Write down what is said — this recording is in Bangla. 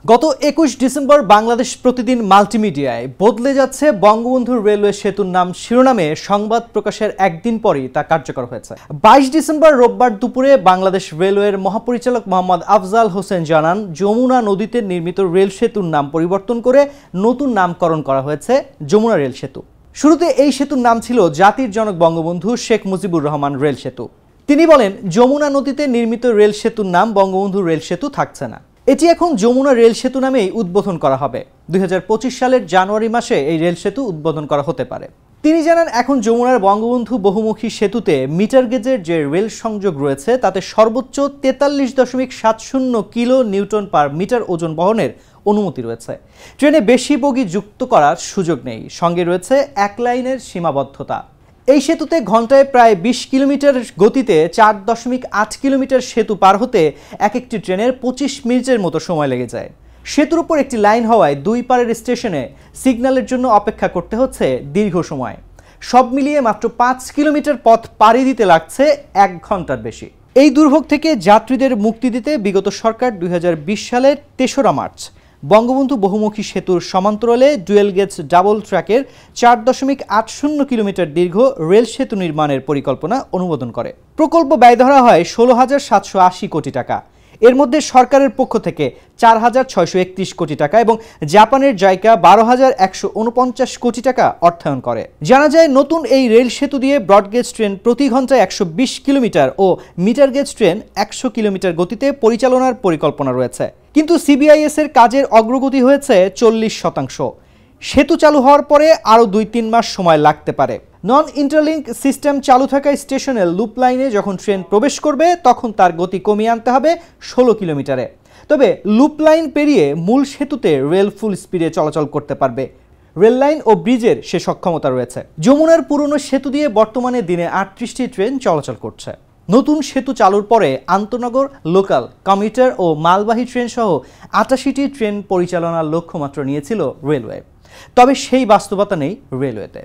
গত ২১ ডিসেম্বর বাংলাদেশ প্রতিদিন মাল্টিমিডিয়ায় বদলে যাচ্ছে বঙ্গবন্ধু রেলওয়ে সেতুর নাম শিরোনামে সংবাদ প্রকাশের একদিন পরই তা কার্যকর হয়েছে। ২২ ডিসেম্বর রোববার দুপুরে বাংলাদেশ রেলওয়ের মহাপরিচালক মোহাম্মদ আফজাল হোসেন জানান, যমুনা নদীতে নির্মিত রেল সেতুর নাম পরিবর্তন করে নতুন নামকরণ করা হয়েছে যমুনা রেল সেতু। শুরুতে এই সেতুর নাম ছিল জাতির জনক বঙ্গবন্ধু শেখ মুজিবুর রহমান রেল সেতু। তিনি বলেন, যমুনা নদীতে নির্মিত রেল সেতুর নাম বঙ্গবন্ধু রেল সেতু থাকছে না, এটি এখন যমুনা রেল সেতু নামেই উদ্বোধন করা হবে। ২০২৫ সালের জানুয়ারি মাসে এই রেল সেতু উদ্বোধন করা হতে পারে। তিনি জানান, এখন যমুনার বঙ্গবন্ধু বহুমুখী সেতুতে মিটার গেজের যে রেল সংযোগ রয়েছে তাতে সর্বোচ্চ ৪৩.৭০ কিলো নিউটন পার মিটার ওজন বহনের অনুমতি রয়েছে। ট্রেনে বেশি বগি যুক্ত করার সুযোগ নেই, সঙ্গে রয়েছে এক লাইনের সীমাবদ্ধতা। এই সেতুতে ঘন্টায় প্রায় ২০ কিলোমিটার গতিতে ৪.৮ কিলোমিটার সেতু পার হতে এক একটি ট্রেনের ২৫ মিনিটের মতো সময় লেগে যায়। সেতুর উপর একটি লাইন হওয়ায় দুই পারের স্টেশনে সিগন্যালের জন্য অপেক্ষা করতে হচ্ছে দীর্ঘ সময়। সব মিলিয়ে মাত্র ৫ কিলোমিটার পথ পাড়ি দিতে লাগছে ১ ঘন্টার বেশি। এই দুর্ভোগ থেকে যাত্রীদের মুক্তি দিতে বিগত সরকার ২০২০ সালের ৩রা মার্চ বঙ্গবন্ধু বহুমুখী সেতুর সমান্তরালে ডুয়েল গেজ ডাবল ট্র্যাকের ৪.৮০ কিলোমিটার দীর্ঘ রেল সেতু নির্মাণের পরিকল্পনা অনুমোদন করে। প্রকল্প ব্যয় ধরা হয় ১৬,৭৮০ কোটি টাকা। এর মধ্যে সরকারের পক্ষ থেকে ৪,৬৩১ কোটি টাকা এবং জাপানের জাইকা ১২,১৪৯ কোটি টাকা অর্থায়ন করে। জানা যায়, নতুন এই রেল সেতু দিয়ে ব্রডগেজ ট্রেন প্রতি ঘন্টায় ১২০ কিলোমিটার ও মিটার গেজ ট্রেন ১০০ কিলোমিটার গতিতে পরিচালনার পরিকল্পনা রয়েছে। কিন্তু সিবিআইএস এর কাজের অগ্রগতি হয়েছে ৪০%। সেতু চালু হওয়ার পরে আরও ২-৩ মাস সময় লাগতে পারে। নন ইন্টারলিঙ্ক সিস্টেম চালু থাকা স্টেশনের লুপ লাইনে যখন ট্রেন প্রবেশ করবে তখন তার গতি কমিয়ে আনতে হবে ১৬ কিলোমিটারে। তবে লুপ লাইন পেরিয়ে মূল সেতুতে রেল ফুল স্পিডে চলাচল করতে পারবে। রেল লাইন ও ব্রিজের সে সক্ষমতা রয়েছে। যমুনার পুরনো সেতু দিয়ে বর্তমানে দিনে ৩৮টি ট্রেন চলাচল করছে। নতুন সেতু চালুর পরে আন্তনগর, লোকাল, কমিউটার ও মালবাহী ট্রেন সহ ৮৮টি ট্রেন পরিচালনার লক্ষ্যমাত্রা নিয়েছিল রেলওয়ে। তবে সেই বাস্তবতা নেই রেলওয়েতে।